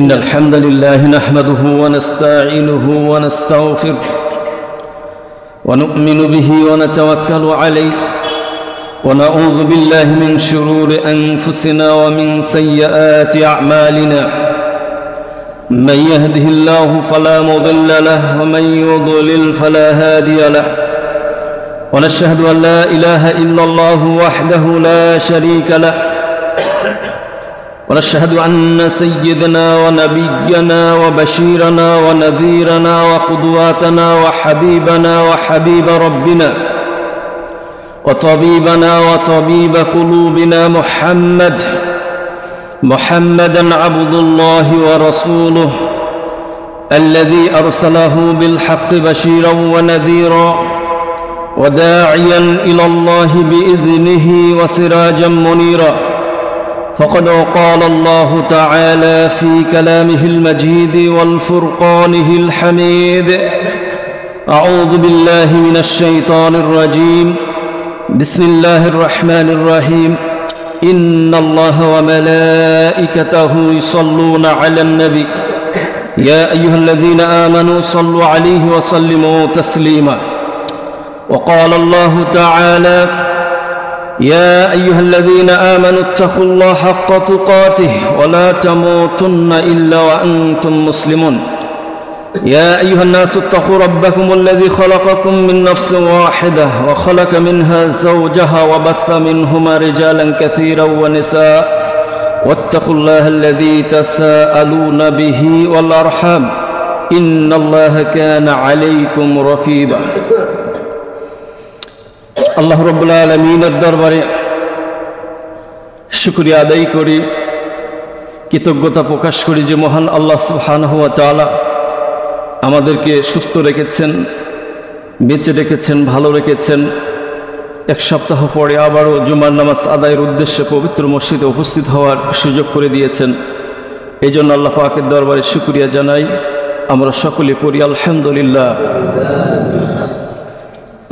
إن الحمد لله نحمده ونستعينه ونستغفره ونؤمن به ونتوكل عليه ونعوذ بالله من شرور أنفسنا ومن سيئات أعمالنا من يهده الله فلا مضل له ومن يضلل فلا هادي له ونشهد أن لا إله إلا الله وحده لا شريك له ونشهد أن سيدنا ونبينا وبشيرنا ونذيرنا وقدواتنا وحبيبنا وحبيب ربنا وطبيبنا وطبيب قلوبنا محمدا عبد الله ورسوله الذي أرسله بالحق بشيرا ونذيرا وداعيا إلى الله بإذنه وسراجا منيرا فقد قال الله تعالى في كلامه المجيد والفرقانه الحميد أعوذ بالله من الشيطان الرجيم بسم الله الرحمن الرحيم إن الله وملائكته يصلون على النبي يا أيها الذين آمنوا صلوا عليه وسلموا تسليما وقال الله تعالى يا أيها الذين آمنوا اتقوا الله حق تقاته ولا تموتن إلا وأنتم مسلمون يا أيها الناس اتقوا ربكم الذي خلقكم من نفس واحدة وخلق منها زوجها وبث منهما رجالا كثيرا ونساء واتقوا الله الذي تساءلون به والأرحام إن الله كان عليكم رقيبا আল্লাহ রাব্বুল আলামিনের দরবারে শুকরিয়া আদায় করি, কৃতজ্ঞতা প্রকাশ করি যে মহান আল্লাহ সুবহানাহু ওয়া তাআলা আমাদেরকে সুস্থ রেখেছেন, বেঁচে রেখেছেন, ভালো রেখেছেন। এক সপ্তাহ পরে আবারও জুমার নামাজ আদায়ের উদ্দেশ্যে পবিত্র মসজিদে উপস্থিত হওয়ার সুযোগ করে দিয়েছেন। এই জন্য আল্লাহ পাকের দরবারে শুকরিয়া জানাই। আমরা সকলে পড়ি আলহামদুলিল্লাহ।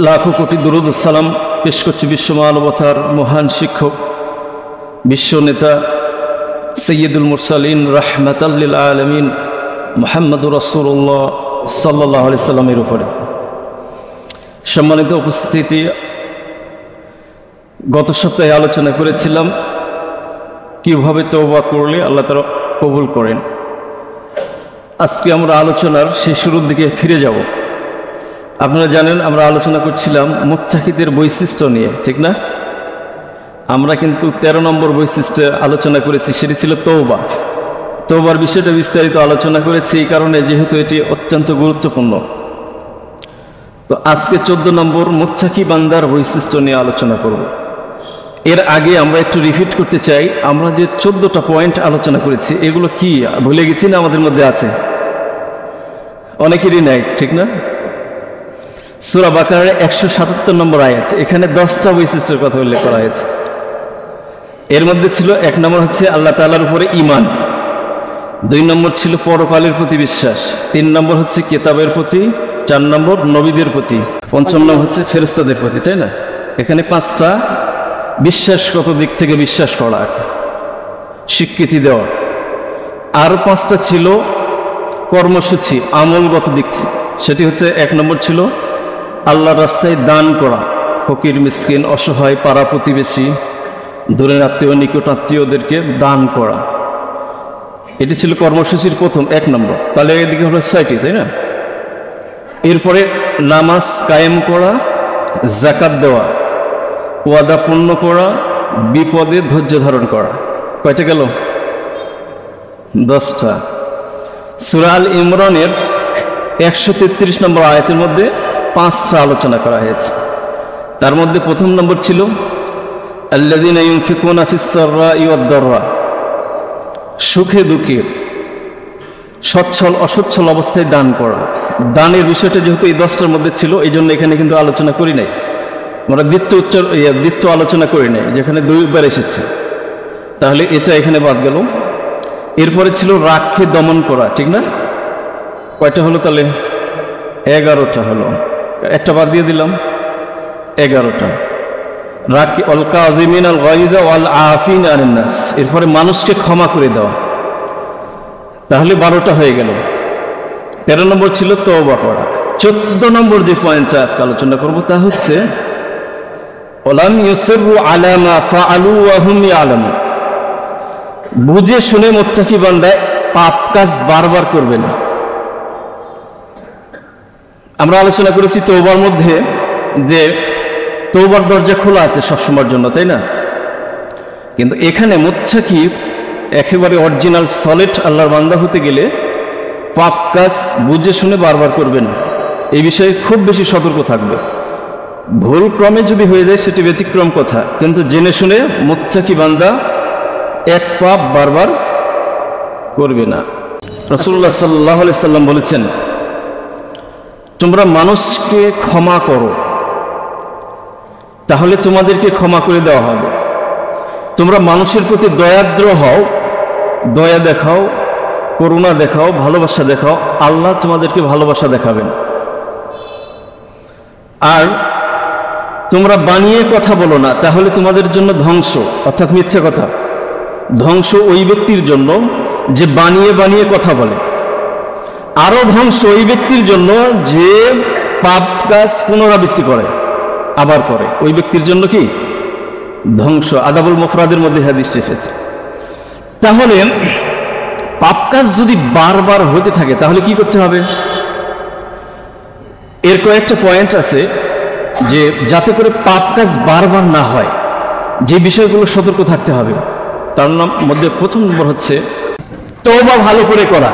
লাখো কোটি দুরূদ সালাম পেশ করছি বিশ্ব মানবতার মহান শিক্ষক, বিশ্ব নেতা সৈয়দুল মুরসালিন রাহমাতাল লিল আলামিন মুহাম্মদুর রাসূলুল্লাহ সাল্লাল্লাহু আলাইহি সাল্লামের উপরে। সম্মানিত উপস্থিতি, গত সপ্তাহে আলোচনা করেছিলাম কিভাবে তওবা করলে আল্লাহ তাআলা কবুল করেন। আজকে আমরা আলোচনার সেই শুরুর দিকে ফিরে যাব। আপনারা জানেন আমরা আলোচনা করছিলাম মুত্তাকিদের বৈশিষ্ট্য নিয়ে, ঠিক না? আমরা কিন্তু 13 নম্বর বৈশিষ্ট্য আলোচনা করেছি, সেটি ছিল তওবা। তওবার বিষয়টা বিস্তারিত আলোচনা করেছি এই কারণে যেহেতু এটি অত্যন্ত গুরুত্বপূর্ণ। তো আজকে 14 নম্বর মুত্তাকি বান্দার বৈশিষ্ট্য নিয়ে আলোচনা করব। এর আগে আমরা একটু রিপিট করতে চাই, আমরা যে 14টা পয়েন্ট আলোচনা করেছি এগুলো কি ভুলে গেছি না? আমাদের মধ্যে আছে, অনেকেরই নাই, ঠিক না? সূরা বাকারার 177 নম্বর আয়াত, এখানে 10টা বৈশিষ্ট্যের কথা উল্লেখ করা হয়েছে। এর মধ্যে ছিল 1 নম্বর হচ্ছে আল্লাহ তাআলার উপরে ঈমান, 2 নম্বর ছিল পরকালের প্রতি বিশ্বাস, 3 নম্বর হচ্ছে কিতাবের প্রতি, 4 নম্বর নবীদের প্রতি, 5 নম্বর হচ্ছে ফেরেশতাদের প্রতি, তাই না? এখানে 5টা বিশ্বাসগত দিক থেকে বিশ্বাস করা, স্বীকৃতি দেওয়া। আর 5টা ছিল কর্মসূচি, আমলগত দিক। সেটি হচ্ছে 1 নম্বর ছিল আল্লাহর রাস্তায় দান করা, ফকির মিসকিন অসহায় পাড়া প্রতিবেশী দূরের আত্মীয় নিকট আত্মীয়দেরকে দান করা। এটি ছিল কর্মসূচির প্রথম 1 নম্বর। তাহলে এদিকে হলো 6টি, তাই না? এরপরে নামাজ কায়েম করা, যাকাত দেওয়া, ওয়াদা পূর্ণ করা, বিপদে ধৈর্য ধারণ করা। কয়টা গেল? 10টা। সূরা আল ইমরানের 133 নম্বর আয়াতের মধ্যে 5টা আলোচনা করা হয়েছে। তার মধ্যে প্রথম নম্বর ছিল আল্লাযীনা ইউনফিকুনা ফিস সাররাই ওয়াদ দাররা, সুখে দুঃখে সচ্ছল অসচ্ছল অবস্থায় দান করা। দানের বিষয়টা যেহেতু এই 10টার মধ্যে ছিল এই জন্য এখানে কিন্তু আলোচনা করি নাই। আমরা দ্বিতীয় আলোচনা করি নাই, যেখানে 2বার এসেছে, তাহলে এটা এখানে বাদ গেল। এরপরে ছিল রাগকে দমন করা, ঠিক না? কয়টা হলো তাহলে? 11টা হলো, একটা বাদ দিয়ে দিলাম, 11টা। এরপরে মানুষকে ক্ষমা করে দেওয়া। তাহলে 12টা হয়ে গেল। 13 নম্বর ছিল তওবা করা। 14 নম্বর যে পয়েন্টটা আজকে আলোচনা করব তা হচ্ছে ওয়ালাম ইউসিরু আলা মা ফাআলু ওয়া হুম ইয়ালামুন। বুঝে শুনে মুত্তাকি বান্দা পাপ কাজ বারবার করবে না। আমরা আলোচনা করেছি তওবার মধ্যে যে তওবার দরজা খোলা আছে সবসময়ের জন্য, তাই না? কিন্তু এখানে মুত্তাকি একেবারে অরিজিনাল সলিড আল্লাহর বান্দা হতে গেলে পাপ কাজ বুঝে শুনে বারবার করবে না। এই বিষয়ে খুব বেশি সতর্ক থাকবে। ভুল ক্রমে যদি হয়ে যায় সেটি ব্যতিক্রম কথা, কিন্তু জেনে শুনে মুত্তাকি বান্দা এক পাপ বারবার করবে না। রাসূলুল্লাহ সাল্লাল্লাহু আলাইহি সাল্লাম বলেছেন, তোমরা মানুষকে ক্ষমা করো তাহলে তোমাদেরকে ক্ষমা করে দেওয়া হবে। তোমরা মানুষের প্রতি দয়াদ্র হও, দয়া দেখাও, করুণা দেখাও, ভালোবাসা দেখাও, আল্লাহ তোমাদেরকে ভালোবাসা দেখাবেন। আর তোমরা বানিয়ে কথা বলো না, তাহলে তোমাদের জন্য ধ্বংস, অর্থাৎ মিথ্যা কথা। ধ্বংস ওই ব্যক্তির জন্য যে বানিয়ে বানিয়ে কথা বলে, আরো ধ্বংস ওই ব্যক্তির জন্য যে পাপ কাজ পুনরাবৃত্তি করে, আবার করে। ওই ব্যক্তির জন্য কি ধ্বংস। আদাবুল মুফরাদের মধ্যে হাদিসটি এসেছে। তাহলে পাপ কাজ যদি বারবার হতে থাকে তাহলে কি করতে হবে? এর কয়েকটা পয়েন্ট আছে যে যাতে করে পাপ কাজ বারবার না হয়, যে বিষয়গুলো সতর্ক থাকতে হবে। তার মধ্যে প্রথম নম্বর হচ্ছে তওবা ভালো করে করা।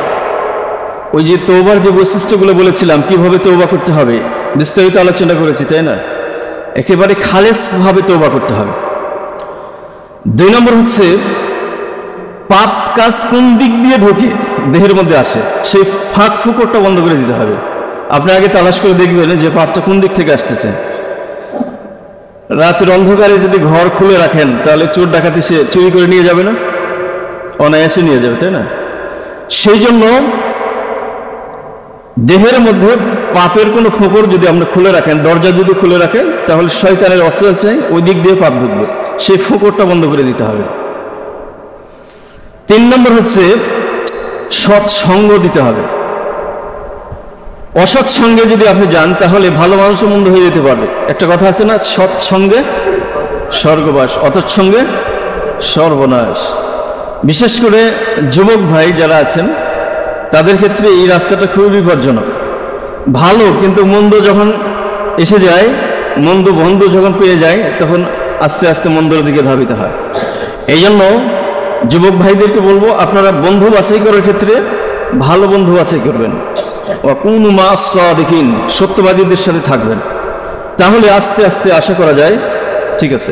ওই যে তওবার যে বৈশিষ্ট্যগুলো বলেছিলাম, কিভাবে তওবা করতে হবে বিস্তারিত আলোচনা করেছি, তাই না? একেবারে খালেস ভাবে তওবা করতে হবে। 2 নম্বর হচ্ছে পাপ কাজ কোন দিক দিয়ে ঢোকে দেহের মধ্যে আসে, সেই ফাঁক ফুকরটা বন্ধ করে দিতে হবে। আপনি আগে তালাশ করে দেখবেন যে পাপটা কোন দিক থেকে আসতেছে। রাতের অন্ধকারে যদি ঘর খুলে রাখেন তাহলে চোর ডাকাতি সে চুরি করে নিয়ে যাবে না? অনায়াসে নিয়ে যাবে, তাই না? সেই জন্য দেহের মধ্যে পাপের কোনো ফোকর যদি আপনি খুলে রাখেন, দরজা যদি খুলে রাখেন, তাহলে শয়তানের অস্ত্র আছে, ওই দিক দিয়ে পাপ ঢুকবে। সেই ফোকরটা বন্ধ করে দিতে হবে। 3 নম্বর হচ্ছে সৎ সঙ্গ দিতে হবে। অসৎ সঙ্গে যদি আপনি যান তাহলে ভালো মানুষও মন্দ হয়ে যেতে পারবে। একটা কথা আছে না, সৎ সঙ্গে স্বর্গবাস, অসৎ সঙ্গে সর্বনাশ। বিশেষ করে যুবক ভাই যারা আছেন তাদের ক্ষেত্রে এই রাস্তাটা খুবই বিপজ্জনক। ভালো কিন্তু মন্দ যখন এসে যায়, মন্দ বন্ধু যখন পেয়ে যায়, তখন আস্তে আস্তে মন্দর দিকে ধাবিত হয়। এই জন্য যুবক ভাইদেরকে বলবো, আপনারা বন্ধু বাছাই করার ক্ষেত্রে ভালো বন্ধু বাছাই করবেন। ওয়াকুনু মা'আস সাদিকিন, সত্যবাদীদের সাথে থাকবেন। তাহলে আস্তে আস্তে আশা করা যায় ঠিক আছে,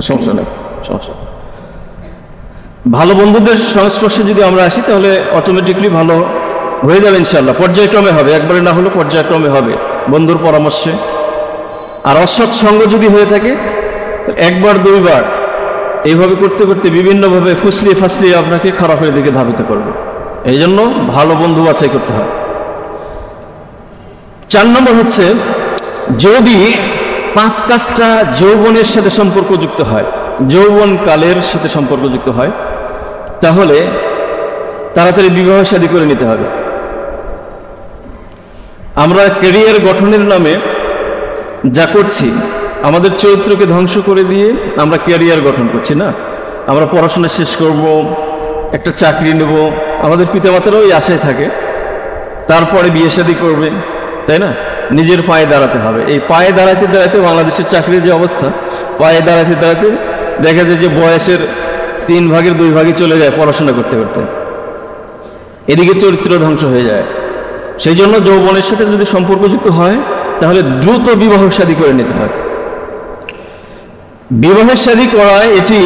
সমস্যা নেই, সমস্যা। ভালো বন্ধুদের সংস্পর্শে যদি আমরা আসি তাহলে অটোমেটিকলি ভালো হয়ে যাবে ইনশাআল্লাহ। পর্যায়ক্রমে হবে, একবারে না হলেও পর্যায়ক্রমে হবে বন্ধুর পরামর্শে। আর অসৎ সঙ্গ যদি হয়ে থাকে, একবার দুইবার এইভাবে করতে করতে বিভিন্নভাবে ফুসলিয়ে ফাসলিয়ে আপনাকে খারাপের দিকে ধাবিত করবে। এই জন্য ভালো বন্ধু বাছাই করতে হয়। 4 নম্বর হচ্ছে যদি পাপ কাজটা যৌবনের সাথে সম্পর্কযুক্ত হয়, যৌবন কালের সাথে সম্পর্কযুক্ত হয়, তাহলে তাড়াতাড়ি বিবাহ শাদী করে নিতে হবে। আমরা ক্যারিয়ার গঠনের নামে যা করছি, আমাদের চরিত্রকে ধ্বংস করে দিয়ে আমরা ক্যারিয়ার গঠন করছি না। আমরা পড়াশোনা শেষ করব, একটা চাকরি নেব, আমাদের পিতামাতারাও ওই আশায় থাকে, তারপরে বিয়ে শাদী করবে, তাই না? নিজের পায়ে দাঁড়াতে হবে। এই পায়ে দাঁড়াতে দাঁড়াতে বাংলাদেশের চাকরির যে অবস্থা, পায়ে দাঁড়াতে দাঁড়াতে দেখা যায় যে বয়সের 3 ভাগের 2 ভাগে চলে যায় পড়াশোনা করতে করতে। এদিকে চরিত্র ধ্বংস হয়ে যায়। সেই জন্য যৌবনের সাথে যদি সম্পর্কযুক্ত হয় তাহলে দ্রুত বিবাহ শাদী করে নিতে হয়। বিবাহ শাদী করা এটি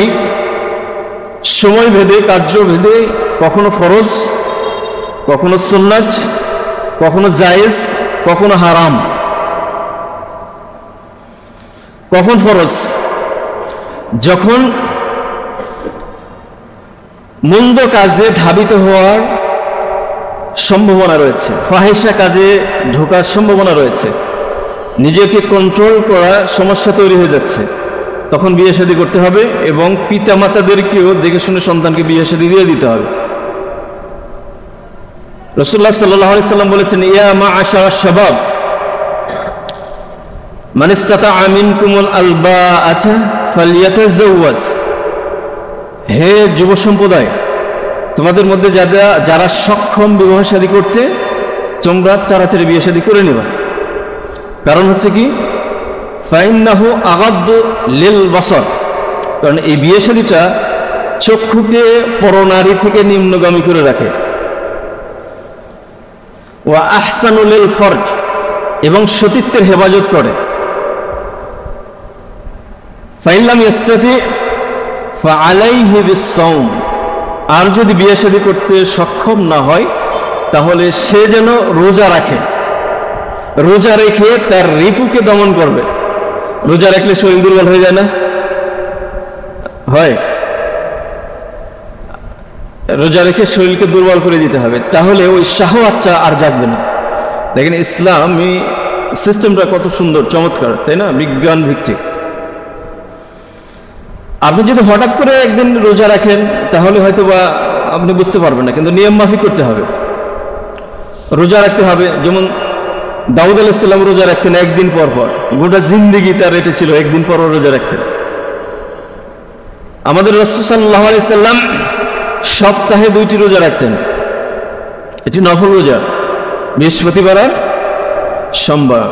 সময় ভেদে, কার্য ভেদে কখনো ফরজ, কখনো সুন্নাত, কখনো জায়েজ, কখনো হারাম। কখন ফরজ? যখন মন্দ কাজে ধাবিত হওয়ার সম্ভাবনা রয়েছে, ফাহিশা কাজে ঢোকার সম্ভাবনা রয়েছে, নিজেকে কন্ট্রোল করা সমস্যা তৈরি হয়ে যাচ্ছে, তখন বিয়ে শাদী করতে হবে এবং পিতা মাতাদেরকেও দেখে শুনে সন্তানকে বিয়ে শাদী দিয়ে দিতে হবে। রাসূলুল্লাহ সাল্লাল্লাহু আলাইহি সাল্লাম বলেছেন, ইয়া মাআশারাশ শাবাব মান ইসতাতাআ মিনকুমুল আলবাআতা ফালইয়াতাযাওয়াজ। হে যুব সম্প্রদায়, তোমাদের মধ্যে যারা সক্ষম বিবাহ শাদী করতে, তোমরা তাড়াতাড়ি বিয়ে শাদী করে নেবা। কারণ হচ্ছে কি, ফাইন্নাহু আগাদ্দু লিল বাসার, কারণ এই বিয়ে শাদীটা চক্ষুকে পরনারী থেকে নিম্নগামী করে রাখে। ওয়া আহসানু লিল ফরজ, এবং সতীত্বের হেফাজত করে। ফাইন লাম ইস্তাতি ফাআলাইহি বিস-সাওম, আর যদি বিয়ে শাদী করতে সক্ষম না হয় তাহলে সে যেন রোজা রাখে, রোজা রেখে তার রিপুকে দমন করবে। রোজা রাখলে শরীর দুর্বল হয়ে যায় না? হয়। রোজা রেখে শরীরকে দুর্বল করে দিতে হবে, তাহলে ওই শাহওয়াতটা আর জাগবে না। দেখেন ইসলামী সিস্টেমটা কত সুন্দর, চমৎকার, তাই না? বিজ্ঞান ভিত্তিক। আপনি যদি হঠাৎ করে একদিন রোজা রাখেন তাহলে হয়তো বা আপনি বুঝতে পারবেন না, কিন্তু নিয়ম মাফিক করতে হবে, রোজা রাখতে হবে। যেমন দাউদ আলাইহিস সালাম রোজা রাখতেন একদিন পর পর, গোটা জিন্দেগি তার এটা ছিল একদিন পর রোজা রাখতেন। আমাদের রাসূল সাল্লাল্লাহু আলাইহি সাল্লাম সপ্তাহে 2টি রোজা রাখতেন, এটি নফল রোজা, বৃহস্পতিবার আর সোমবার।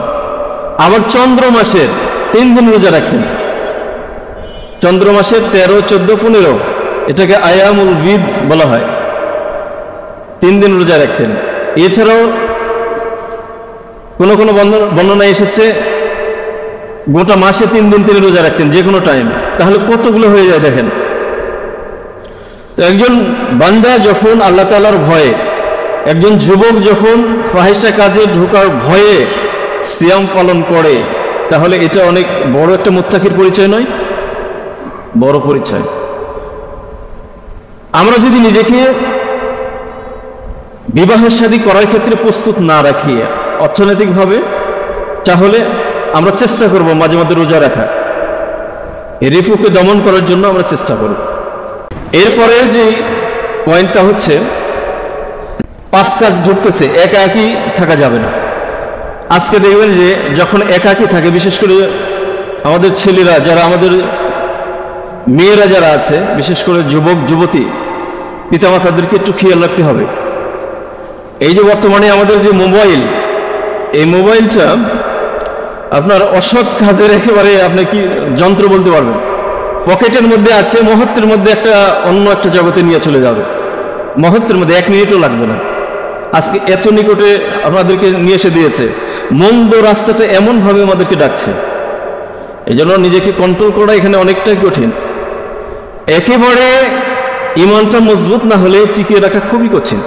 আবার চন্দ্র মাসের 3 দিন রোজা রাখতেন, চন্দ্র মাসের 13, 14, 15, এটাকে আয়ামুল বিদ বলা হয়, 3 দিন রোজা রাখতেন। এছাড়াও কোন কোন বর্ণনায় এসেছে গোটা মাসে 3 দিন তিনি রোজা রাখতেন, যে কোনো টাইম। তাহলে কতগুলো হয়ে যায় দেখেন। তো একজন বান্দা যখন আল্লাহ তাআলার ভয়ে, একজন যুবক যখন ফাহিশা কাজে ঢোকার ভয়ে সিয়াম পালন করে, তাহলে এটা অনেক বড় একটা মুত্তাকির পরিচয় নয়? বড় পরিচয়। আমরা যদি নিজেকে বিবাহের শাদী করার ক্ষেত্রে প্রস্তুত না রাখি অর্থনৈতিকভাবে, তাহলে আমরা চেষ্টা করব মাঝে মাঝে রোজা রাখা, এই রিফুকে দমন করার জন্য আমরা চেষ্টা করব। এরপরে যে পয়েন্টটা হচ্ছে, পাপ কাজ ঢুকতেছে, একাকী থাকা যাবে না। আজকে দেখবেন যে যখন একাকী থাকে, বিশেষ করে আমাদের ছেলেরা, যারা আমাদের মেয়েরা যারা আছে, বিশেষ করে যুবক যুবতী, পিতামাতাদেরকে একটু খেয়াল রাখতে হবে। এই যে বর্তমানে আমাদের যে মোবাইল, এই মোবাইলটা আপনার অসৎ কাজের একেবারে আপনি কি যন্ত্র বলতে পারবেন। পকেটের মধ্যে আছে, মুহূর্তের মধ্যে অন্য একটা জগতে নিয়ে চলে যাবে, মুহূর্তের মধ্যে 1 মিনিটও লাগবে না। আজকে এত নিকটে আপনাদেরকে নিয়ে এসে দিয়েছে, মন্দ রাস্তাটা এমনভাবে আমাদেরকে ডাকছে। এই জন্য নিজেকে কন্ট্রোল করা এখানে অনেকটাই কঠিন। একেবারে ইমানটা মজবুত না হলে টিকিয়ে রাখা খুবই কঠিন।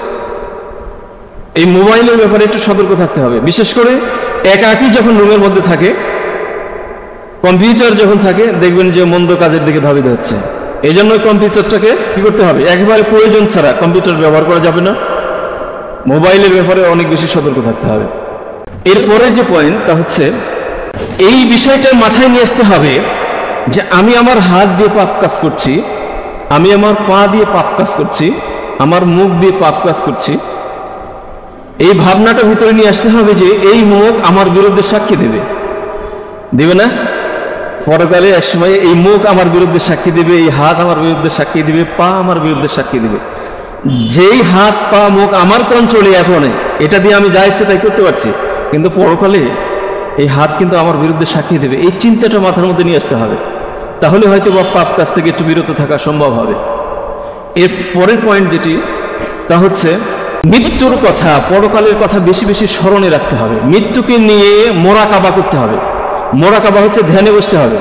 এই মোবাইলের ব্যাপারে একটু সতর্ক থাকতে হবে, বিশেষ করে একাকী যখন রুমের মধ্যে থাকে, কম্পিউটার যখন থাকে, দেখবেন যে মন্দ কাজের দিকে ধাবিত হচ্ছে। এই জন্য কম্পিউটারটাকে কি করতে হবে, একেবারে প্রয়োজন ছাড়া কম্পিউটার ব্যবহার করা যাবে না। মোবাইলের ব্যাপারে অনেক বেশি সতর্ক থাকতে হবে। এরপরে যে পয়েন্ট, তা হচ্ছে এই বিষয়টা মাথায় নিয়ে আসতে হবে যে আমি আমার হাত দিয়ে পাপ কাজ করছি, আমি আমার পা দিয়ে পাপ কাজ করছি, আমার মুখ দিয়ে পাপ কাজ করছি। এই ভাবনাটা ভিতরে নিয়ে আসতে হবে যে এই মুখ আমার বিরুদ্ধে সাক্ষী দেবে, দেবে না? পরকালে এক সময় এই মুখ আমার বিরুদ্ধে সাক্ষী দেবে, এই হাত আমার বিরুদ্ধে সাক্ষী দেবে, পা আমার বিরুদ্ধে সাক্ষী দেবে। যেই হাত পা মুখ আমার কন্ট্রোলে এখন, এটা দিয়ে আমি যা ইচ্ছে তাই করতে পারছি, কিন্তু পরকালে এই হাত কিন্তু আমার বিরুদ্ধে সাক্ষী দেবে। এই চিন্তাটা মাথার মধ্যে নিয়ে আসতে হবে, তাহলে হয়তো বা পাপ কাজ থেকে একটু বিরত থাকা সম্ভব হবে। এর পরের পয়েন্ট যেটি, তা হচ্ছে মৃত্যুর কথা, পরকালের কথা বেশি বেশি স্মরণে রাখতে হবে। মৃত্যুকে নিয়ে মোরাকাবা করতে হবে। মোরাকাবা হচ্ছে ধ্যানে বসতে হবে।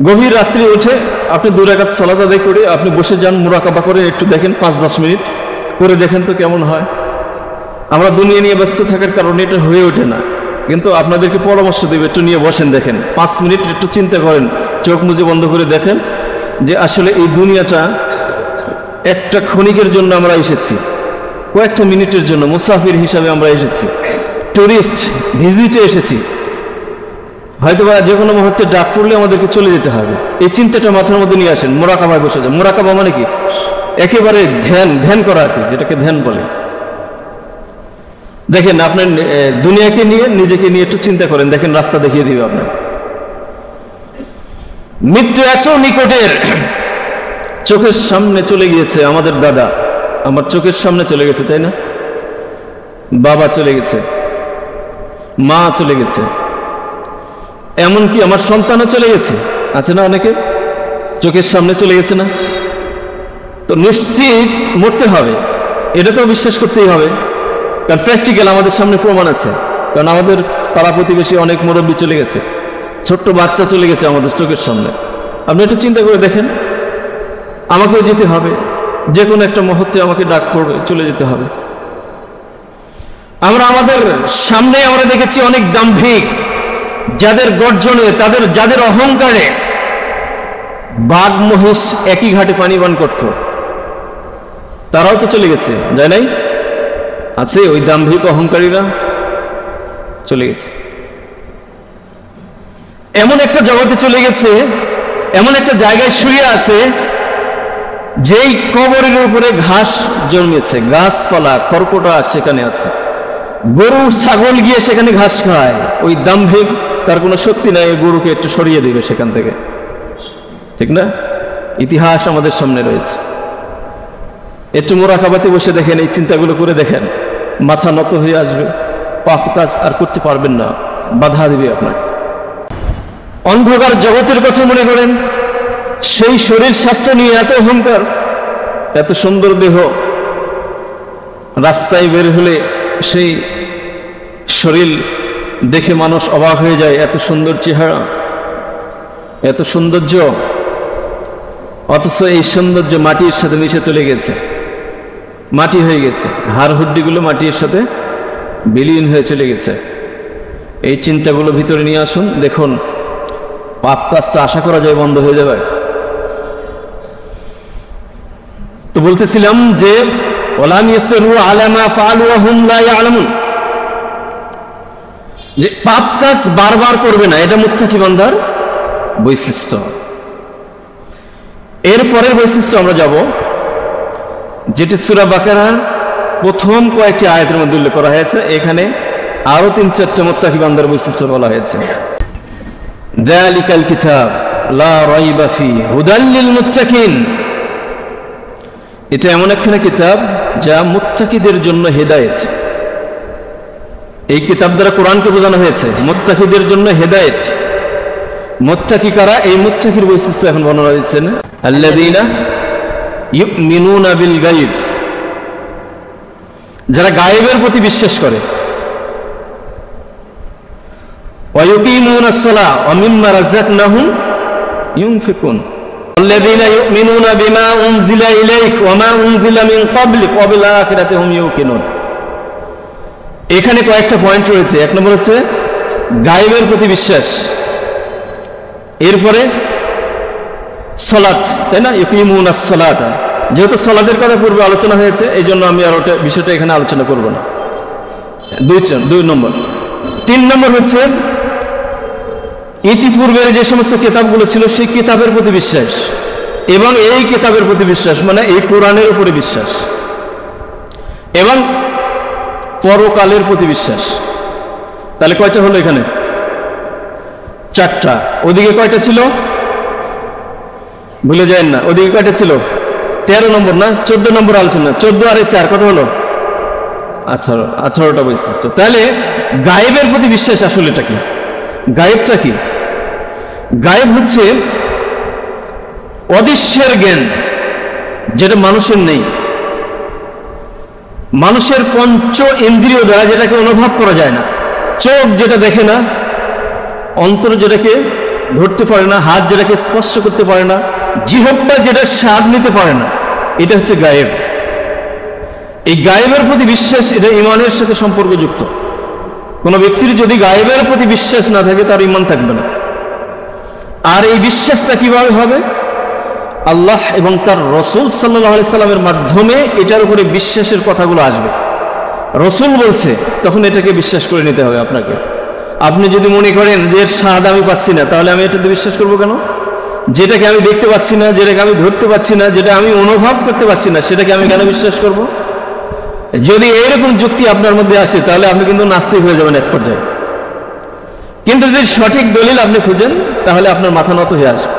গভীর রাত্রি উঠে আপনি 2 রাকাত সালাত আদায় করে আপনি বসে যান, মোরাকাবা করে একটু দেখেন, 5-10 মিনিট করে দেখেন তো কেমন হয়। আমরা দুনিয়া নিয়ে ব্যস্ত থাকার কারণে এটা হয়ে ওঠে না, কিন্তু আপনাদেরকে পরামর্শ দেবে, একটু নিয়ে বসেন, দেখেন 5 মিনিট একটু চিন্তা করেন, চোখ মুজে বন্ধ করে দেখেন যে আসলে এই দুনিয়াটা একটা ক্ষণিকের জন্য আমরা এসেছি, কয়েকটা মিনিটের জন্য মুসাফির হিসাবে আমরা এসেছি, টুরিস্ট ভিজিটে এসেছি। হয়তো বা যে কোনো মুহূর্তে ডাক পড়লে আমাদেরকে চলে যেতে হবে। এই চিন্তাটা মাথার মধ্যে নিয়ে আসেন, মোরাকাবায় বসে যান। মোরাকাবা মানে কি? একেবারে ধ্যান করা আর কি, যেটাকে ধ্যান বলে। দেখেন আপনার দুনিয়াকে নিয়ে নিজেকে নিয়ে একটু চিন্তা করেন, দেখেন রাস্তা দেখিয়ে দিবে আপনার। মৃত্যু এত নিকটের, চোখের সামনে চলে গিয়েছে আমাদের দাদা, আমার চোখের সামনে চলে গেছে, তাই না? বাবা চলে গেছে, মা চলে গেছে, এমনকি আমার সন্তানও চলে গেছে, আছে না অনেকে চোখের সামনে চলে গেছে না? তো নিশ্চিত মরতে হবে, এটা তো বিশ্বাস করতেই হবে, কারণ প্র্যাকটিক্যাল আমাদের সামনে প্রমাণ আছে। কারণ আমাদের পাড়া প্রতিবেশী অনেক মুরব্বী চলে গেছে, ছোট্ট বাচ্চা চলে গেছে আমাদের চোখের সামনে। আপনি একটু চিন্তা করে দেখেন, আমাকেও যেতে হবে, যে কোনো একটা মুহূর্তে আমাকে ডাক পড়বে, চলে যেতে হবে। আমরা আমাদের সামনে আমরা দেখেছি অনেক দাম্ভিক, যাদের গর্জনে, যাদের অহংকারে বাঘ মহিষ একই ঘাটে পানি পান করত, তারাও তো চলে গেছে, যায় নাই? আছে ওই দাম্ভিক অহংকারীরা চলে গেছে, এমন একটা জগতে চলে গেছে, এমন একটা জায়গায় শুয়ে আছে যেই কবরের উপরে ঘাস জন্মেছে, গাছপালা খড়কুটা সেখানে আছে, গরু ছাগল গিয়ে সেখানে ঘাস খায়। ওই দাম্ভিক, তার কোনো শক্তি নাই গরুকে একটু সরিয়ে দিবে সেখান থেকে, ঠিক না? ইতিহাস আমাদের সামনে রয়েছে। একটু মোরাকাবাতে বসে দেখেন, এই চিন্তাগুলো করে দেখেন, মাথা নত হয়ে আসবে, পাপ কাজ আর করতে পারবেন না, বাধা দিবে আপনার। অন্ধকার জগতের কথা মনে করেন, সেই শরীর স্বাস্থ্য নিয়ে এত অহংকার, এত সুন্দর দেহ, রাস্তায় বের হলে সেই শরীর দেখে মানুষ অবাক হয়ে যায়, এত সুন্দর চেহারা, এত সৌন্দর্য, অথচ এই সৌন্দর্য মাটির সাথে মিশে চলে গেছে, মাটি হয়ে গেছে, হাড় হুড্ডিগুলো মাটির সাথে বিলীন হয়ে চলে গেছে। এই চিন্তাগুলো ভিতরে নিয়ে আসুন, দেখুন পাপ কাজটা আশা করা যায় বন্ধ হয়ে যাবে। তো বলতেছিলাম যে ওয়ালাম ইয়াসরু আলা মা ফাআলু ওয়া হুম লা ইয়ালামুন, যে পাপ কাজ বারবার করবে না, এটা মুত্তাকি বান্দার বৈশিষ্ট্য। এর পরের বৈশিষ্ট্য আমরা যাব, যেটি সূরা বাকারার প্রথম কয়েকটি আয়াতের মধ্যে উল্লেখ করা হয়েছে। এখানে আরো ৩-৪টা মুত্তাকি বান্দার বৈশিষ্ট্য বলা হয়েছে। যালিকাল কিতাব লা রাইবা ফি হুদাল লিল মুত্তাকিন, এটা এমন একখানা কিতাব যা মুত্তাকিদের জন্য হেদায়েত। এই কিতাব দ্বারা কোরআনকে বোঝানো হয়েছে মুত্তাকিদের জন্য হেদায়েত। মুত্তাকি কারা? এই মুত্তাকির বৈশিষ্ট্য এখন বর্ণনা দিচ্ছেন, আল্লাযীনা ইউমিনুনা বিল গায়ব, যারা গায়েবের প্রতি বিশ্বাস করে, ওয়া ইউকিমুনাস সালাহ ওয়া মিম্মা রাযাকনাহুম ইউনফিকুন, আল্লাযীনা ইউমিনুনা বিমা উনজিলা ইলাইক ওয়া মা উনজিলা মিন ক্বাবলিক ওয়া বিল আখিরাতি হুম ইউকিনুন। এখানে কয়েকটা পয়েন্ট রয়েছে। এক নম্বর হচ্ছে গায়েবের প্রতি বিশ্বাস, এরপরে সালাত, তাই না? ইউকিমুনাস সালাত, যেহেতু সালাতের কথা পূর্বে আলোচনা হয়েছে, এই জন্য আমি আর ওটা বিষয়টা এখানে আলোচনা করব না। 2 নম্বর। 3 নম্বর হচ্ছে ইতিপূর্বের যে সমস্ত কিতাবগুলো ছিল সেই কিতাবের প্রতি বিশ্বাস, এবং এই কিতাবের প্রতি বিশ্বাস মানে এই কোরআনের উপরে বিশ্বাস, এবং পরকালের প্রতি বিশ্বাস। তাহলে কয়টা হলো এখানে? 4টা। ওদিকে কয়টা ছিল? ভুলে যায় না, ওদিকে কয়টা ছিল? 13 নম্বর না, 14 নম্বর আলোচনা। 14 আর 4 কত হলো? 18টা বৈশিষ্ট্য। তাহলে গায়েবের প্রতি বিশ্বাস আসলে এটা কি? গায়েবটা কি? গায়েব হচ্ছে অদৃশ্যের জ্ঞান, যেটা মানুষের নেই। মানুষের পঞ্চ ইন্দ্রিয় দ্বারা যেটাকে অনুভব করা যায় না, চোখ যেটা দেখে না, অন্তর যেটাকে ধরতে পারে না, হাত যেটাকে স্পর্শ করতে পারে না, জিহ্বা যেটা স্বাদ নিতে পারে না, এটা হচ্ছে গায়েব। এই গায়েবের প্রতি বিশ্বাস, এটা ঈমানের সাথে সম্পর্কযুক্ত। কোন ব্যক্তির যদি গায়েবের প্রতি বিশ্বাস না থাকে, তার ঈমান থাকবে না। আর এই বিশ্বাসটা কিভাবে হবে? আল্লাহ এবং তার রাসূল সাল্লাল্লাহু আলাইহি সাল্লামের মাধ্যমে এটার উপরে বিশ্বাসের কথাগুলো আসবে। রাসূল বলছে, তখন এটাকে বিশ্বাস করে নিতে হবে আপনাকে। আপনি যদি মনে করেন যে স্বাদ আমি পাচ্ছি না, তাহলে আমি এটাতে বিশ্বাস করবো কেন? যেটাকে আমি দেখতে পাচ্ছি না, যেটাকে আমি ধরতে পাচ্ছি না, যেটা আমি অনুভব করতে পারছি না, সেটাকে আমি কেন বিশ্বাস করব? যদি এইরকম যুক্তি আপনার মধ্যে আসে তাহলে আপনি কিন্তু নাস্তিক হয়ে যাবেন এক পর্যায়ে। কিন্তু যদি সঠিক দলিল আপনি খুঁজেন তাহলে আপনার মাথা নত হয়ে আসবে।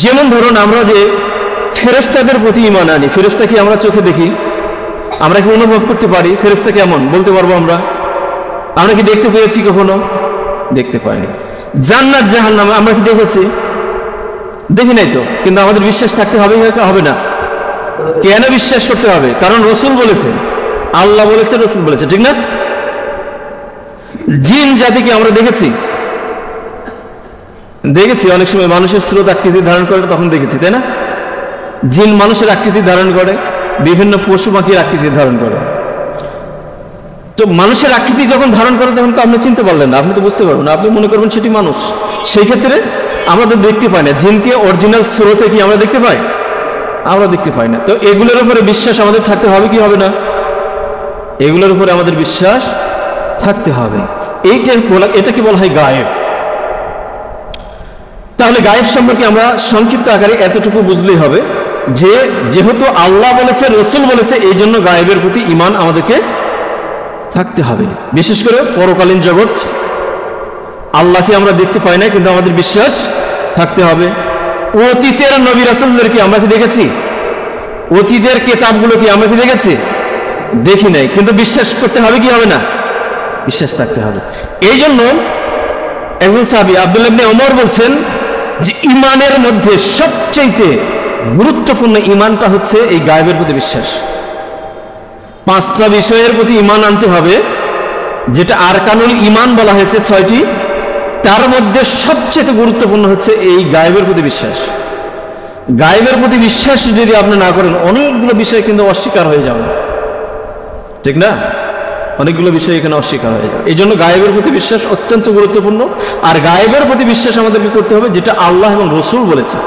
যেমন ধরুন আমরা যে ফেরেশতাদের প্রতি ঈমান আনি, ফেরেশতা কি আমরা চোখে দেখি? আমরা কি অনুভব করতে পারি ফেরেশতা কেমন? বলতে পারবো আমরা? আমরা কি দেখতে পেয়েছি কখনো? দেখতে পাইনি। জান্নাত জাহান্নাম আমরা কি দেখেছি? দেখি নাই তো, কিন্তু আমাদের বিশ্বাস থাকতে হবে হবে না? কেন বিশ্বাস করতে হবে? কারণ রসুল বলেছে, আল্লাহ বলেছে, রসুল বলেছে, ঠিক না? জিন জাতিকে আমরা দেখেছি, অনেক সময় মানুষের স্রোত আকৃতি ধারণ করে, তখন দেখেছি, তাই না? জিন মানুষের আকৃতি ধারণ করে, বিভিন্ন পশু পাখির আকৃতি ধারণ করে। তো মানুষের আকৃতি যখন ধারণ করে তখন তো আপনি চিনতে পারলেন না, আপনি তো বুঝতে পারবেন না, আপনি মনে করবেন সেটি মানুষ। সেই ক্ষেত্রে আমরা তো দেখতে পাই না জিনকে, অরিজিনাল স্রোতে কি আমরা দেখতে পাই? আমরা দেখতে পাই না। তো এগুলোর উপরে বিশ্বাস আমাদের থাকতে হবে কি হবে না? এগুলোর উপরে আমাদের বিশ্বাস থাকতে হবে। এটাকে বলা হয় গায়েব। তাহলে গায়েব সম্পর্কে আমরা সংক্ষিপ্ত আকারে এতটুকু বুঝলেই হবে যে যেহেতু আল্লাহ বলেছে, রসুল বলেছে, এই জন্য গায়েবের প্রতি ঈমান আমাদেরকে থাকতে হবে। বিশেষ করে পরকালীন জগৎ, আল্লাহকে আমরা দেখতে পাই না কিন্তু আমাদের বিশ্বাস থাকতে হবে। অতীতের নবী রাসূলদেরকে আমরা কি দেখেছি? অতীতের কিতাবগুলো কি আমরা কি দেখেছি? দেখি নাই, কিন্তু বিশ্বাস করতে হবে কি হবে না? বিশ্বাস থাকতে হবে। এই জন্য একজন সাহাবী আব্দুল্লাহ ইবনে ওমর বলছেন যে ঈমানের মধ্যে সবচেয়ে গুরুত্বপূর্ণ ঈমানটা হচ্ছে এই গায়েবের প্রতি বিশ্বাস। 5টা বিষয়ের প্রতি ঈমান আনতে হবে, যেটা আরকানুল ঈমান বলা হয়েছে 6টি, তার মধ্যে সবচেয়ে গুরুত্বপূর্ণ হচ্ছে এই গায়েবের প্রতি বিশ্বাস। গায়েবের প্রতি বিশ্বাস যদি আপনি না করেন অনেকগুলো বিষয় কিন্তু অস্বীকার হয়ে যাবে, ঠিক না? অনেকগুলো বিষয় এখানে অস্বীকার হয়ে যাবে। এই জন্য গায়েবের প্রতি বিশ্বাস অত্যন্ত গুরুত্বপূর্ণ। আর গায়েবের প্রতি বিশ্বাস আমাদেরকে করতে হবে যেটা আল্লাহ এবং রসুল বলেছে।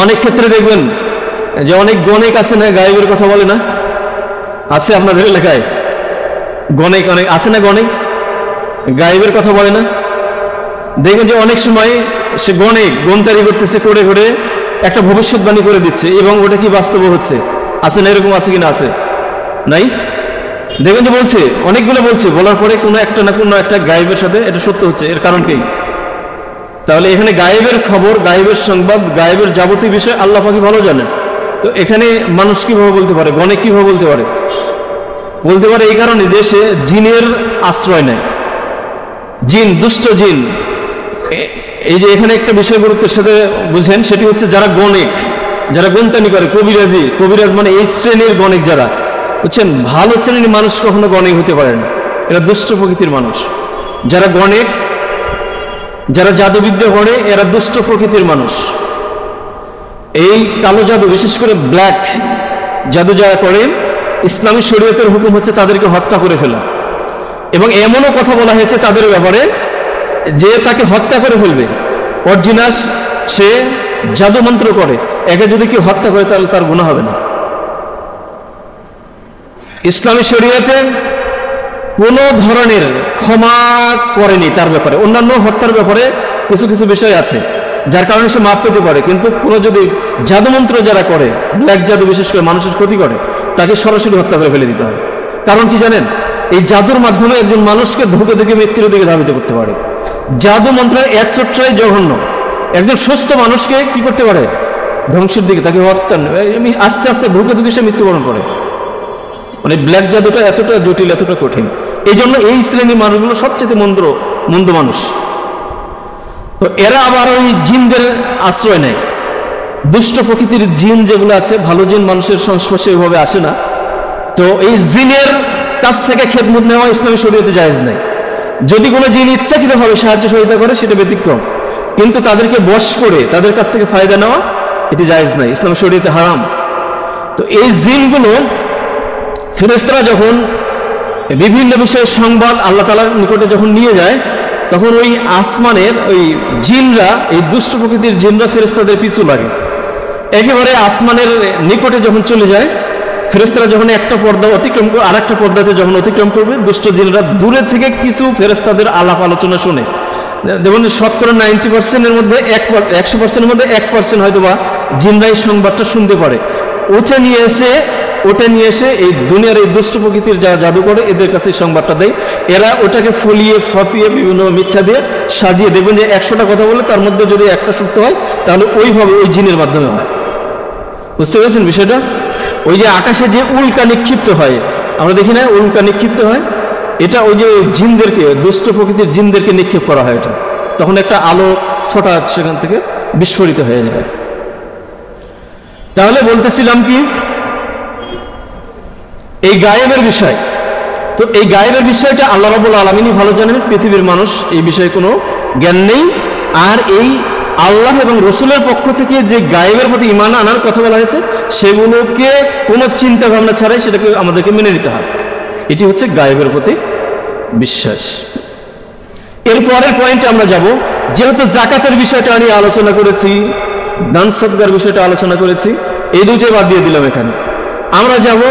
অনেক ক্ষেত্রে দেখবেন যে অনেক গণিক আছে না, গায়েবের কথা বলে না? আছে আপনাদের এলাকায় গণিক অনেক আছে না? গণিক গায়েবের কথা বলে না? দেখবেন যে অনেক সময় সে গণিক গন্তারি করতেছে, করে করে একটা ভবিষ্যৎবাণী করে দিচ্ছে এবং ওটা কি বাস্তব হচ্ছে? আছে না? এরকম আছে কিনা? আছে নাই? দেখবেন যে বলছে, অনেকগুলো বলছে, বলার পরে কোনো একটা না কোনো একটা গায়েবের সাথে এটা সত্য হচ্ছে। এর কারণ কি? তাহলে এখানে গায়েবের খবর, গায়েবের সংবাদ, গায়েবের যাবতীয় বিষয় আল্লাহ পাক ভালো জানেন। তো এখানে মানুষ কিভাবে বলতে পারে, গণিক কিভাবে বলতে পারে? বলতে পারে এই কারণে যে সে জিনের আশ্রয় নেয়। জিন, দুষ্ট জিন। এই যে এখানে একটা বিষয় গুরুত্বের সাথে বুঝেন, সেটি হচ্ছে যারা গণিক, যারা গন্তানি করে, কবিরাজি, কবিরাজ মানে এই শ্রেণীর গণিক যারা, বুঝছেন? ভালো শ্রেণীর মানুষ কখনো গণিক হতে পারে না, এরা দুষ্ট প্রকৃতির মানুষ। যারা গণিক, যারা জাদুবিদ্যা করে, এরা দুষ্ট প্রকৃতির মানুষ। এই কালো জাদু, বিশেষ করে ব্ল্যাক জাদু যারা করে, ইসলামী শরীয়তের হুকুম হচ্ছে তাদেরকে হত্যা করে ফেলা। এবং এমনও কথা বলা হয়েছে তাদের ব্যাপারে যে তাকে হত্যা করে ফেলবে। অরিজিনাল সে জাদু মন্ত্র করে, একে যদি কেউ হত্যা করে তাহলে তার গুনাহ হবে না। ইসলামী শরীয়তে কোনো ধরনের ক্ষমা করেনি তার ব্যাপারে। অন্যান্য হত্যার ব্যাপারে কিছু কিছু বিষয় আছে যার কারণে সে মাফ পেতে পারে, কিন্তু কোনো যদি জাদুমন্ত্র যারা করে, ব্ল্যাক জাদু বিশেষ করে মানুষের ক্ষতি করে, তাকে সরাসরি হত্যা করে ফেলে দিতে হবে। কারণ কি জানেন? এই জাদুর মাধ্যমে একজন মানুষকে ধুকে ধুকে মৃত্যুর দিকে ধাবিত করতে পারে। জাদু মন্ত্রের এতটাই জঘন্য, একজন সুস্থ মানুষকে কি করতে পারে? ধ্বংসের দিকে, তাকে হত্যা, আস্তে আস্তে ধুকে ধুকে সে মৃত্যুবরণ করে। মানে ব্ল্যাক জাদুটা এতটা জটিল, এতটা কঠিন। এই জন্য এই শ্রেণীর মানুষগুলো সবচেয়ে মন্দ মানুষ। তো এরা আবার ওই জিনদের আশ্রয় নেয়। দুষ্ট প্রকৃতির জিন যেগুলো আছে, ভালো জিন মানুষের সংস্পর্শে ওইভাবে আসে না। তো এই জিনের কাছ থেকে খেদমত নেওয়া ইসলামী শরীয়তে জায়েজ নাই। যদি কোনো জিন ইচ্ছাকৃতভাবে সাহায্য সহায়তা করে সেটা ব্যতিক্রম, কিন্তু তাদেরকে বশ করে তাদের কাছ থেকে ফায়দা নেওয়া এটি জায়েজ নাই, ইসলামী শরীয়তে হারাম। তো এই জিনগুলো, ফেরেশতারা যখন বিভিন্ন বিষয়ের সংবাদ আল্লাহ তাআলার নিকটে যখন নিয়ে যায়, তখন ওই আসমানের ওই জিনরা, এই দুষ্ট প্রকৃতির জিনরা ফেরেশতাদের পিছু লাগে। একেবারে আসমানের নিকটে যখন চলে যায়, ফেরেশতারা যখন একটা পর্দা অতিক্রম করে আর একটা পর্দাতে যখন অতিক্রম করবে, দুষ্ট জিনরা দূরে থেকে কিছু ফেরেশতাদের আলাপ আলোচনা শুনে। দেখুন, শতকরা 90%-এর মধ্যে 100%-এর মধ্যে 1% হয়তো বা জিনরা এই সংবাদটা শুনতে পারে। উঠে নিয়ে এসে ওটা নিয়ে এসে এই দুনিয়ার এই দুষ্ট প্রকৃতির যারা জাদু করে এদের কাছে সংবাদটা দেয়। এরা ওটাকে ফুলিয়ে ফাঁপিয়ে বিভিন্ন মিথ্যা দিয়ে সাজিয়ে, দেখবেন যে 100টা কথা বলে তার মধ্যে যদি একটা সত্য হয় তাহলে ওইভাবে ওই জিনের মাধ্যমে হয়। বুঝতে পেরেছেন বিষয়টা? ওই যে আকাশে যে উল্কা নিক্ষিপ্ত হয়, আমরা দেখি না উল্কা নিক্ষিপ্ত হয়, এটা ওই যে জিনদেরকে, দুষ্ট প্রকৃতির জিনদেরকে নিক্ষেপ করা হয়। এটা তখন একটা আলো ছটা সেখান থেকে বিস্ফোরিত হয়ে যায়। তাহলে বলতেছিলাম কি, এই গায়েবের বিষয়, তো এই গায়েবের বিষয়টা আল্লাহ রাব্বুল আলামিনই ভালো জানেন, পৃথিবীর মানুষ এই বিষয়ে কোনো জ্ঞান নেই। আর এই আল্লাহ এবং রসুলের পক্ষ থেকে যে গায়েবের প্রতি ঈমান আনার কথা বলা হয়েছে, সেগুলোকে কোনো চিন্তা ভাবনা ছাড়াই সেটাকে আমাদেরকে মেনে নিতে হয়। এটি হচ্ছে গায়েবের প্রতি বিশ্বাস। এরপরের পয়েন্টে আমরা যাব, যেহেতু জাকাতের বিষয়টা নিয়ে আলোচনা করেছি, দান সদকার বিষয়টা আলোচনা করেছি, এই দুটোই বাদ দিয়ে দিলাম এখানে। আমরা যাব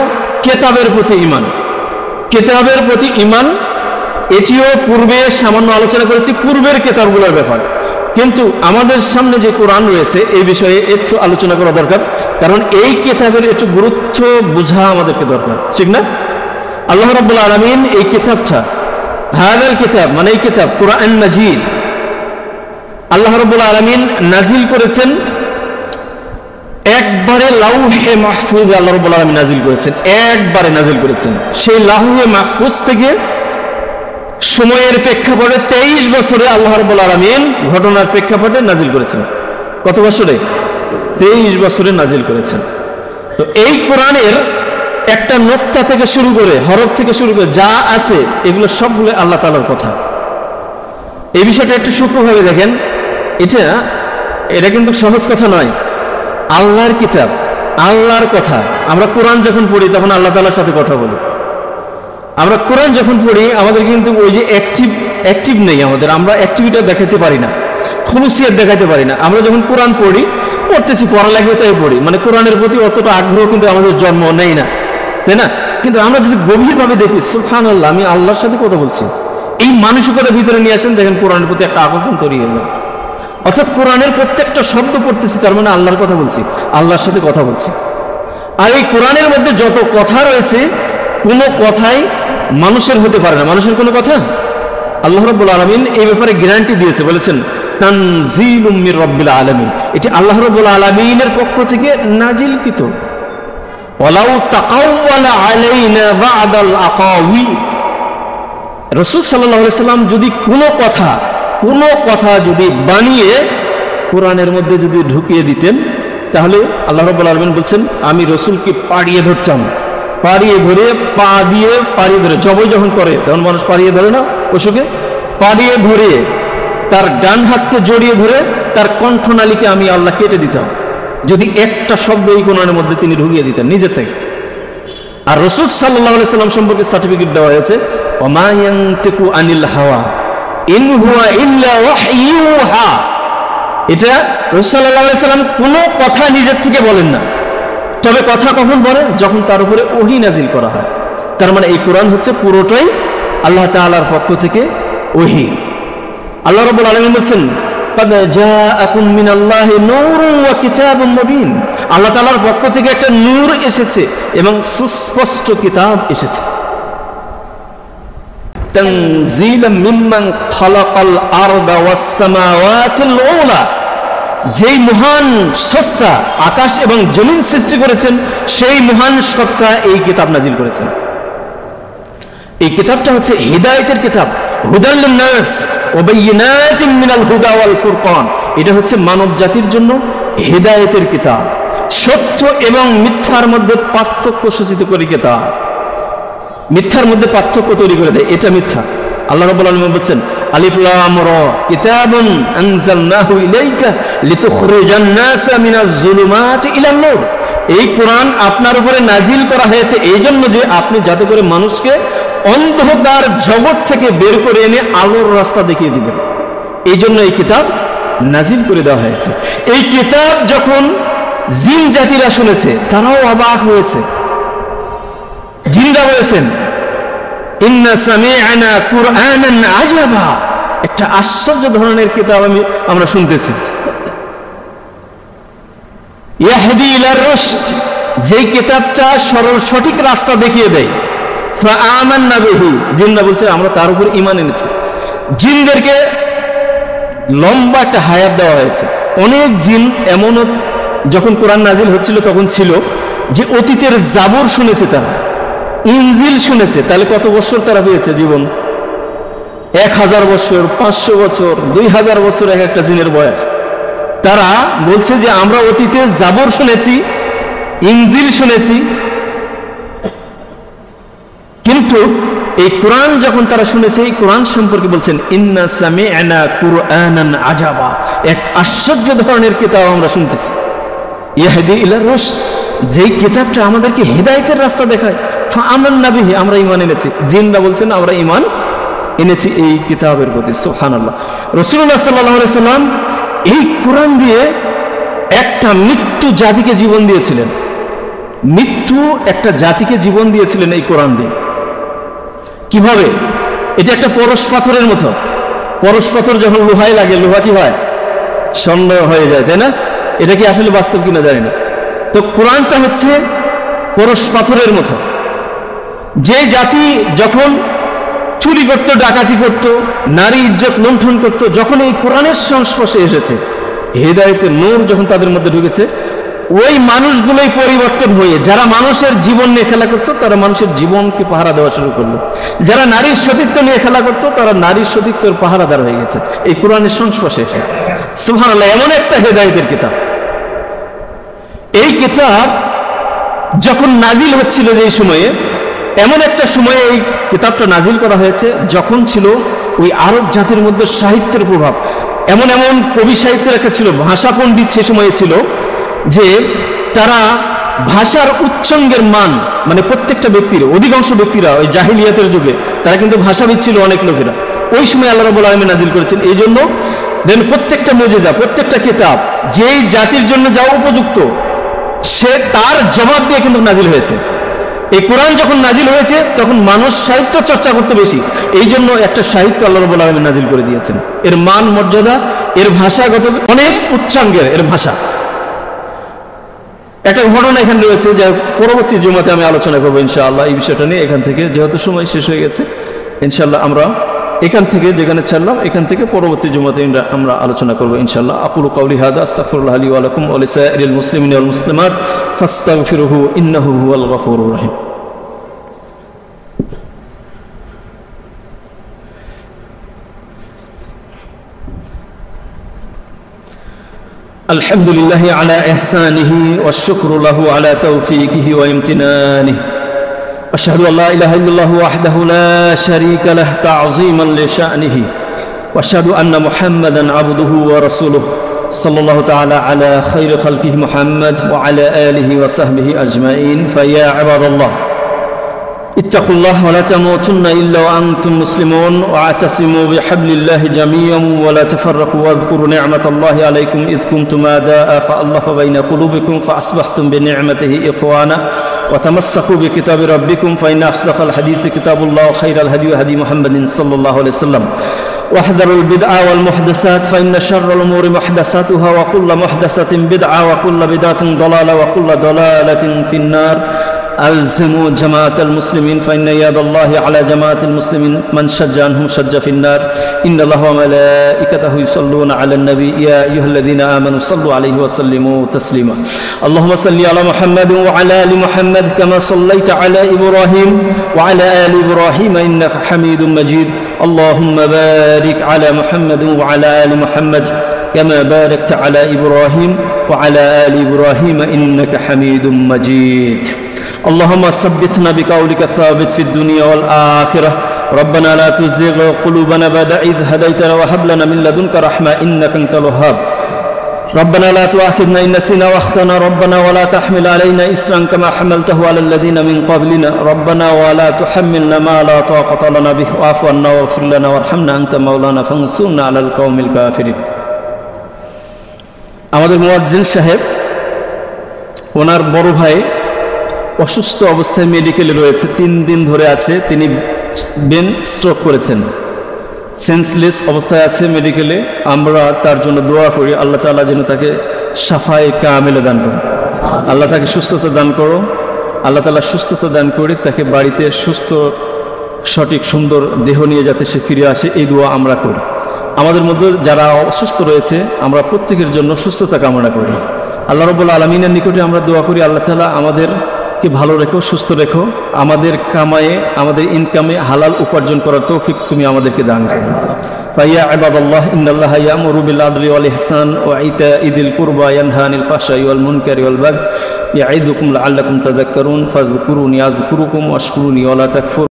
কেতাবের প্রতি ঈমান। কেতাবের প্রতি ঈমান, এটিও পূর্বে সামান্য আলোচনা করেছি পূর্বের কেতাবগুলোর ব্যাপারে, কিন্তু আমাদের সামনে যে কোরআন রয়েছে এই বিষয়ে একটু আলোচনা করা দরকার, কারণ এই কেতাবের একটু গুরুত্ব বোঝা আমাদেরকে দরকার, ঠিক না? আল্লাহ রাব্বুল আলামিন এই কিতাবটা, হাযাল কিতাব মানে এই কিতাব কুরআন মাজিদ, আল্লাহ রাব্বুল আলামিন নাজিল করেছেন একবারে লাউহে মাহফুজ। আল্লাহ রাব্বুল আলামিন নাজিল করেছেন, একবারে নাজিল করেছেন। সেই লাউহে মাহফুজ থেকে সময়ের প্রেক্ষাপটে 23 বছরে আল্লাহ রাব্বুল আলামিন ঘটনার প্রেক্ষাপটে নাজিল করেছেন। কত বছরে? 23 বছরে নাজিল করেছেন। তো এই কোরআনের একটা নোক্তা থেকে শুরু করে, হরফ থেকে শুরু করে যা আছে এগুলো সবগুলো আল্লাহ তাআলার কথা। এই বিষয়টা একটু সূক্ষ্মভাবে দেখেন, এটা কিন্তু সহজ কথা নয়। আল্লাহর কিতাব, আল্লাহর কথা। আমরা কোরআন যখন পড়ি তখন আল্লাহ তাআলার সাথে কথা বলি। আমরা কোরআন যখন পড়ি আমাদের কিন্তু ওই যে অ্যাক্টিভ নেই আমাদের, আমরা অ্যাক্টিভিটি দেখাতে পারি না, খুলুসিয়ত দেখাতে পারি না। আমরা যখন কোরআন পড়তেছি, পড়া লাগবে তাই পড়ি, মানে কোরআনের প্রতি অতটা আগ্রহ কিন্তু আমাদের জন্ম নেই না, তাই না? কিন্তু আমরা যদি গভীরভাবে দেখি, সুবহানাল্লাহ, আমি আল্লাহর সাথে কথা বলছি, এই মানসিকতার ভিতরে নিয়ে আসেন, দেখেন কোরআনের প্রতি একটা আকর্ষণ তৈরি হয়ে যায়। অর্থাৎ কোরআনের প্রত্যেকটা শব্দ পড়তেছি, তার মানে আল্লাহর কথা বলছি, আল্লাহর সাথে কথা বলছি। আর এই কোরআনের মধ্যে যত কথা রয়েছে, কোনো কথাই মানুষের হতে পারে না। মানুষের কোনো কথা, আল্লাহ রাব্বুল আলামিন এই ব্যাপারে গ্যারান্টি দিয়েছে, বলেছেন তানজিলুম মির রাব্বিল আলামিন, এটি আল্লাহ রাব্বুল আলামিনের পক্ষ থেকে নাজিলকৃত। ওয়ালাউ তাকাওয়ালা আলাইনা বা'দাল আকাওয়িল, রাসূল সাল্লাল্লাহু আলাইহি সাল্লাম যদি কোনো কথা যদি বানিয়ে কোরআনের মধ্যে যদি ঢুকিয়ে দিতেন, তাহলে আল্লাহ রাব্বুল আলামিন বলছেন আমি রাসূলকে পাড়িয়ে ধরতাম, পাড়িয়ে ধরে পা দিয়ে পাড়িয়ে ধরে, জবাই যখন করে তখন মানুষ পাড়িয়ে ধরে না পশুকে, পাড়িয়ে ধরে তার ডান হাতকে জড়িয়ে ধরে তার কণ্ঠনালীকে আমি আল্লাহ কেটে দিতাম, যদি একটা শব্দ এই কোরআনের মধ্যে তিনি ঢুকিয়ে দিতেন নিজে থেকে। আর রাসূল সাল্লাল্লাহু আলাইহি সাল্লাম সম্পর্কে সার্টিফিকেট দেওয়া হয়েছে, ওমা ইয়ানতিকু আনিল হাওয়া ইন হুয়া ইল্লা ওয়াহয়ুহা। এটা রাসূল সাল্লাল্লাহু আলাইহি সাল্লাম কোনো কথা নিজের থেকে বলেন না, তবে কথা কখন বলেন? যখন তার উপরে ওহী নাজিল করা হয়। তার মানে এই কোরআন হচ্ছে পুরোটাই আল্লাহ তাআলার পক্ষ থেকে ওহী। আল্লাহ রাব্বুল আলামিন বলেন قد جاءكم من الله نور وكتاب مبين, আল্লাহ তাআলার পক্ষ থেকে একটা নূর এসেছে এবং সুস্পষ্ট কিতাব এসেছে। তানজিলাম মিম্মান খালাকাল আরদা ওয়াস সামাওয়াতিল উলা, যেই মহান স্রষ্টা আকাশ এবং জমিন সৃষ্টি করেছেন সেই মহান স্রষ্টা এই কিতাব নাজিল করেছেন। এই কিতাবটা হচ্ছে হিদায়াতের কিতাব, হুদাল লিন-নাস ওয়া বায়িনাতিন মিনাল হুদা ওয়াল ফুরকান। এটা হচ্ছে মানব জাতির জন্য হিদায়াতের কিতাব, সত্য এবং মিথ্যার মধ্যে পার্থক্য সূচিত করে কিতাব, মিথ্যার মধ্যে পার্থক্য তৈরি করে দেয়, এটা মিথ্যা। আল্লাহ রাব্বুল আলামিন বলেন আলিফ লাম রা কিতাবুন আনজালনাহু ইলাইকা লিতুখরিজান নাসা মিনাজ যুলুমাতি ইলান নূর। এই কোরআন আপনার উপরে নাজিল করা হয়েছে এই জন্য যে আপনি যাতে করে মানুষকে অন্ধকার জগৎ থেকে বের করে এনে আলোর রাস্তা দেখিয়ে দিবেন, এই জন্য এই কিতাব নাজিল করে দেওয়া হয়েছে। এই কিতাব যখন জিন জাতিরা শুনেছে তারাও অবাক হয়েছে। জিনরা বলেছেন ইন্না সামি'না কুরআনান আজাবা, একটা আশ্চর্য ধরনের কিতাব আমরা শুনতেছি। ইয়াহদি ইলার রুশদ, যেই কিতাবটা সরল সঠিক রাস্তা দেখিয়ে দেয়, ফাআমান্না বিহি, জিনরা বলছে আমরা তার উপর ঈমান এনেছি। জিনদেরকে লম্বা একটা হায়াত দেওয়া হয়েছে। অনেক জিন এমনও যখন কোরআন নাজিল হচ্ছিল তখন ছিল যে অতীতের জাবর শুনেছে, তারা ইনজিল শুনেছে। তাহলে কত বছর তারা পেয়েছে জীবন? 1000 বছর, 500 বছর, 2000 বছর এক একটা জিনের বয়স। তারা বলছে যে আমরা অতীতে জাবর শুনেছি, ইনজিল শুনেছি, কিন্তু এই কোরআন যখন তারা শুনেছে, এই কোরআন সম্পর্কে বলছেন ইন্না সামি'না কুরআনান আজাবা, এক আশ্চর্য ধরনের কিতাব আমরা শুনতেছি। ইয়াহদি ইলা রুশদ, যেই কিতাবটা আমাদেরকে হেদায়েতের রাস্তা দেখায়। ফাআমান্না বিহি, আমরা ঈমান এনেছি। জিনরা বলছেন আমরা ঈমান এনেছি এই কিতাবের প্রতি। সুবহানাল্লাহ। রাসূলুল্লাহ সাল্লাল্লাহু আলাইহি সাল্লাম এই কোরআন দিয়ে একটা মৃত্যু জাতিকে জীবন দিয়েছিলেন। মৃত্যু একটা জাতিকে জীবন দিয়েছিলেন এই কোরআন দিয়ে। কিভাবে? এটা একটা পরশ পাথরের মতো। পরশ পাথর যখন লোহায় লাগে, লোহা কি হয়? স্বর্ণ হয়ে যায়, তাই না? এটা কি আসলে বাস্তব কিনা জানি না। তো কোরআনটা হচ্ছে পরশ পাথরের মতো। যে জাতি যখন চুরি করত, ডাকাতি করত, নারী ইজ্জত লুণ্ঠন করত, যখন এই কোরআনের সংস্পর্শে এসেছে, হেদায়েতের নূর যখন তাদের মধ্যে ঢুকেছে, ওই মানুষগুলোই পরিবর্তন হয়ে, যারা মানুষের জীবন নিয়ে খেলা করত তারা মানুষের জীবনকে পাহারা দেওয়া শুরু করলো। যারা নারীর সতীত্ব নিয়ে খেলা করত তারা নারীর সতীত্বের পাহারাদার হয়ে গেছে এই কোরআনের সংস্পর্শে এসে। সুবহানাল্লাহ, এমন একটা হেদায়েতের কিতাব। এই কিতাব যখন নাজিল হচ্ছিল, যে সময়ে, এমন একটা সময়ে এই কিতাবটা নাজিল করা হয়েছে যখন ছিল ওই আরব জাতির মধ্যে সাহিত্যের প্রভাব। এমন এমন কবি সাহিত্যের একটা ছিল, ভাষা পণ্ডিত সে সময়ে ছিল, যে তারা ভাষার উচ্চাঙ্গের মান, মানে প্রত্যেকটা ব্যক্তির, অধিকাংশ ব্যক্তিরা ওই জাহিলিয়াতের যুগে তারা কিন্তু ভাষাবিদ ছিল অনেক লোকেরা। ওই সময় আল্লাহ রাব্বুল আলামিন নাজিল করেছেন। এই জন্য প্রত্যেকটা মুজিজা, প্রত্যেকটা কিতাব যেই জাতির জন্য যা উপযুক্ত, সে তার জবাব দিয়ে কিন্তু নাজিল হয়েছে। এই কোরআন যখন নাজিল হয়েছে তখন মানুষ সাহিত্য চর্চা করতে বেশি, এই জন্য একটা সাহিত্য আল্লাহ রাব্বুল আলামিন নাজিল করে দিয়েছেন। এর মান মর্যাদা, এর ভাষাগত অনেক উচ্চাঙ্গের এর ভাষা। একটা ঘটনা এখানে রয়েছে, যা পরবর্তী জুমাতে আমি আলোচনা করবো ইনশাআল্লাহ এই বিষয়টা নিয়ে। এখান থেকে যেহেতু সময় শেষ হয়ে গেছে, ইনশাআল্লাহ আমরা এখান থেকে যেখানে ছাড়লাম এখান থেকে পরবর্তী জুমাতে আমরা আলোচনা করবো ইনশাআল্লাহ। আকুলু কাউলি হাদা, আস্তাগফিরুল্লাহ লি ওয়া লাকুম ওয়া লিসাইরিল মুসলিমিনা ওয়াল মুসলিমাত, ফাস্তাগফিরুহু ইন্নাহু হুয়াল গফুরুর রহিম। الحمد لله على إحسانه والشكر له على توفيقه وامتنانه. أشهد أن لا إله إلا الله وحده لا شريك له تعظيما لشأنه، وأشهد أن محمدا عبده ورسوله صلى الله تعالى على خير خلقه محمد وعلى آله وصحبه أجمعين. فيا عباد الله، اتقوا الله ولا تموتن إلا وأنتم مسلمون، واعتصموا بحبل الله جميعا ولا تفرقوا، واذكروا نعمة الله عليكم إذ كنتم أعداء فألف بين قلوبكم فأصبحتم بنعمته إخوانا، وتمسكوا بكتاب ربكم فإن أصدق الحديث كتاب الله، وخير الهدي هدي محمد صلى الله عليه وسلم، واحذروا البدع والمحدثات فإن شر الأمور محدثاتها، وكل محدثة بدعة، وكل بدعة ضلالة، وكل ضلالة في النار. ألزموا جماعة المسلمين فإن يد الله على جماعة المسلمين، من شج عنهم شج في النار. إن الله وملائكته يصلون على النبي يا أيها الذين آمنوا صلوا عليه وسلموا تسليما. اللهم صل على محمد وعلى آل محمد كما صليت على إبراهيم وعلى آل إبراهيم إنك حميد مجيد. اللهم بارك على محمد وعلى آل محمد كما باركت على إبراهيم وعلى آل إبراهيم إنك حميد مجيد. اللهم ثبتنا بقولك الثابت في الدنيا والآخرة. ربنا لا تزغ قلوبنا بعد إذ هديتنا وهب لنا من لدنك رحمة إنك أنت الوهاب. ربنا لا تؤاخذنا إن نسينا واخطأنا، ربنا ولا تحمل علينا إصرا كما حملته على الذين من قبلنا، ربنا ولا تحملنا ما لا طاقة لنا به، واعف عنا واغفر لنا وارحمنا أنت مولانا فانصرنا على القوم الكافرين. আমাদের মুয়াজ্জিন সাহেব, ওনার বড় ভাই অসুস্থ অবস্থায় মেডিকেলে রয়েছে, 3 দিন ধরে আছে। তিনি ব্রেন স্ট্রোক করেছেন, সেন্সলেস অবস্থায় আছে মেডিকেলে। আমরা তার জন্য দোয়া করি, আল্লাহ তাআলা যেন তাকে শাফায়ে কামিলা দান করেন। আল্লাহ তাকে সুস্থতা দান করো। আল্লাহ তাআলা সুস্থতা দান করে তাকে বাড়িতে সুস্থ সঠিক সুন্দর দেহ নিয়ে যাতে সে ফিরে আসে, এই দোয়া আমরা করি। আমাদের মধ্যে যারা অসুস্থ রয়েছে আমরা প্রত্যেকের জন্য সুস্থতা কামনা করি। আল্লাহ রাব্বুল আলামিনের নিকটে আমরা দোয়া করি, আল্লাহ তাআলা আমাদেরকে ভালো রেখো, সুস্থ রেখো, আমাদের কামায়ে আমাদের ইনকামে হালাল উপার্জন করার তৌফিক তুমি আমাদেরকে দান করো। ফাইয়া ইবাদাল্লাহ ইন্নাল্লাহা ইয়া'মুরু বিল আদলি ওয়াল ইহসান ওয়া ইতা'i যিল কুরবা ইয়ানহা আনিল ফাহশাই ওয়াল মুনকারি ওয়াল বাগই ইয়া'iদুকুম লা'আল্লাকুম তাযাক্কারুন ফাযকুরুনি আযকুরুকুম ওয়াশকুরুনি ওয়া লা তাকফুরুন।